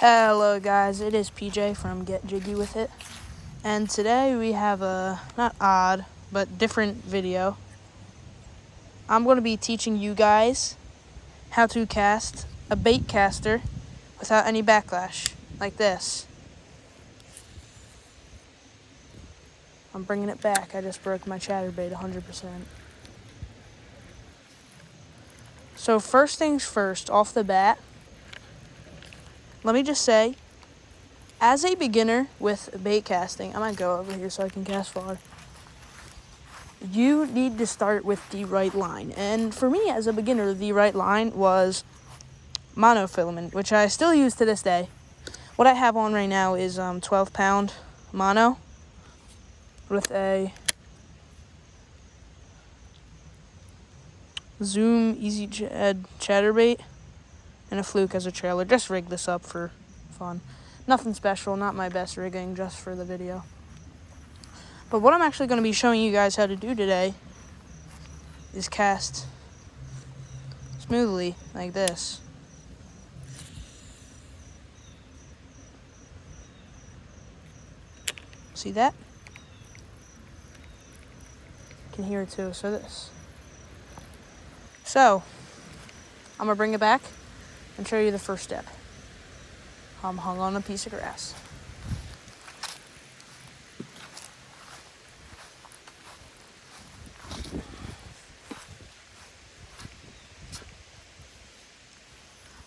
Hello guys, it is PJ from Get Jiggy With It, and today we have a not odd but different video. I'm going to be teaching you guys how to cast a baitcaster without any backlash, like this. I'm bringing it back. I just broke my chatterbait 100%. So first things first, off the bat, let me just say, as a beginner with bait casting, I might go over here so I can cast far. You need to start with the right line. And for me, as a beginner, the right line was monofilament, which I still use to this day. What I have on right now is 12-pound mono with a Zoom Easy chatterbait and a fluke as a trailer. Just rigged this up for fun. Nothing special, not my best rigging, just for the video. But what I'm actually going to be showing you guys how to do today is cast smoothly like this. See that? You can hear it too. So this. So I'm gonna bring it back and show you the first step. I'm hung on a piece of grass.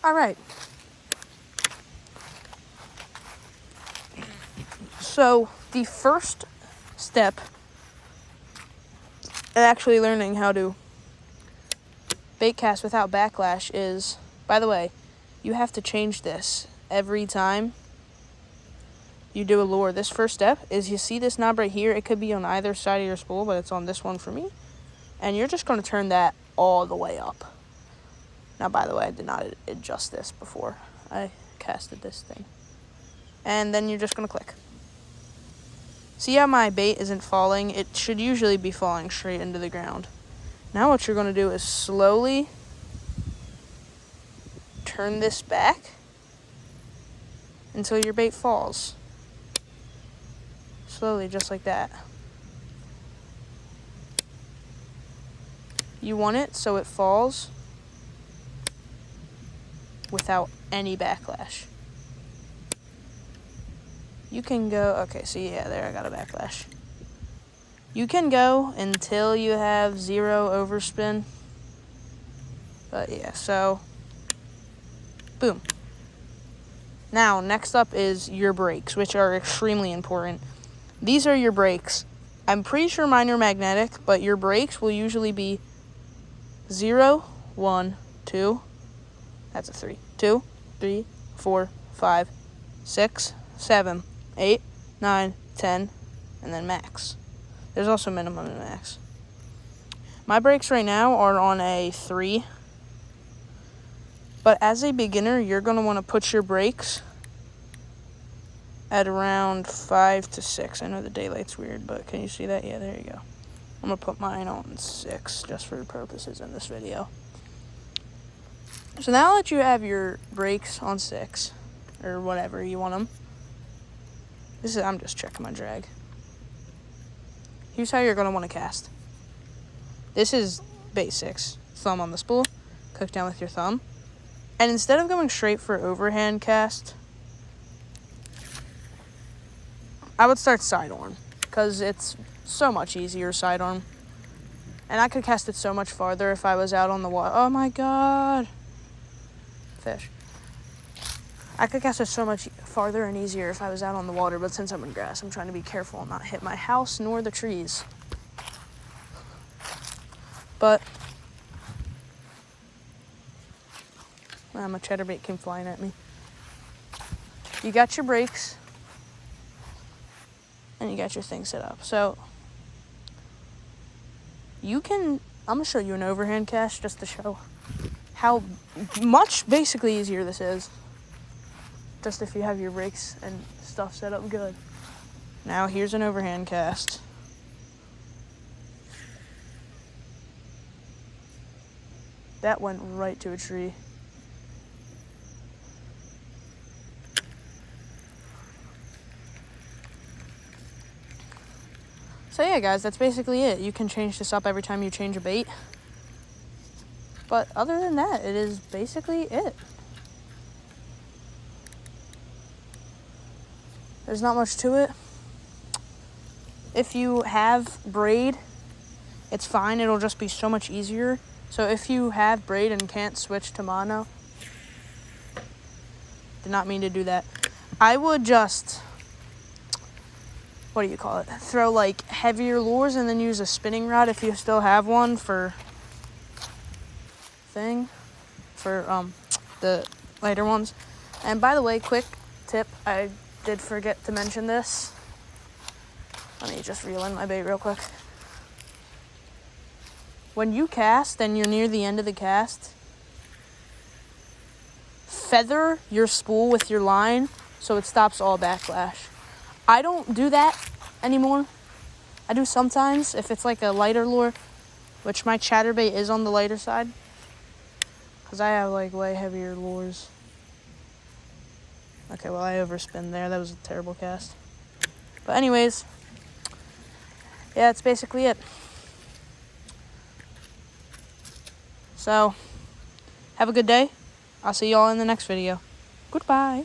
All right. So the first step in actually learning how to bait cast without backlash is, by the way, you have to change this every time you do a lure. This first step is, you see this knob right here? It could be on either side of your spool, but it's on this one for me. And you're just going to turn that all the way up. Now, by the way, I did not adjust this before I casted this thing. And then you're just going to click. See how my bait isn't falling? It should usually be falling straight into the ground. Now what you're going to do is slowly turn this back until your bait falls. Slowly, just like that. You want it so it falls without any backlash. You can go, okay, so yeah, there, I got a backlash. You can go until you have 0 overspin. But yeah, so, boom. Now, next up is your brakes, which are extremely important. These are your brakes. I'm pretty sure mine are magnetic, but your brakes will usually be 0, 1, 2, that's a 3, 2, 3, 4, 5, 6, 7, 8, 9, 10, and then max. There's also minimum and max. My brakes right now are on a 3. But as a beginner, you're going to want to put your brakes at around 5 to 6. I know the daylight's weird, but can you see that? Yeah, there you go. I'm going to put mine on 6 just for purposes in this video. So now that you have your brakes on 6, or whatever you want them, I'm just checking my drag. Here's how you're going to want to cast. This is basics. Thumb on the spool, cook down with your thumb. And instead of going straight for overhand cast, I would start sidearm, because it's so much easier sidearm. And I could cast it so much farther if I was out on the water. Oh my god. Fish. I could cast it so much farther and easier if I was out on the water, but since I'm in grass, I'm trying to be careful and not hit my house nor the trees. But my chatterbait came flying at me. You got your brakes, and you got your thing set up. So you can, I'm going to show you an overhand cast just to show how much basically easier this is. Just if you have your brakes and stuff set up good. Now here's an overhand cast. That went right to a tree. So yeah, guys, that's basically it. You can change this up every time you change a bait. But other than that, it is basically it. There's not much to it. If you have braid, it's fine. It'll just be so much easier. So if you have braid and can't switch to mono, did not mean to do that. I would just, what do you call it? Throw like heavier lures and then use a spinning rod if you still have one for the lighter ones. And by the way, quick tip, I did forget to mention this. Let me just reel in my bait real quick. When you cast and you're near the end of the cast, feather your spool with your line so it stops all backlash. I don't do that anymore. I do sometimes if it's like a lighter lure, which my chatterbait is on the lighter side, because I have like way heavier lures. Okay, well I overspin there. That was a terrible cast. But anyways, yeah, that's basically it. So, have a good day. I'll see y'all in the next video. Goodbye.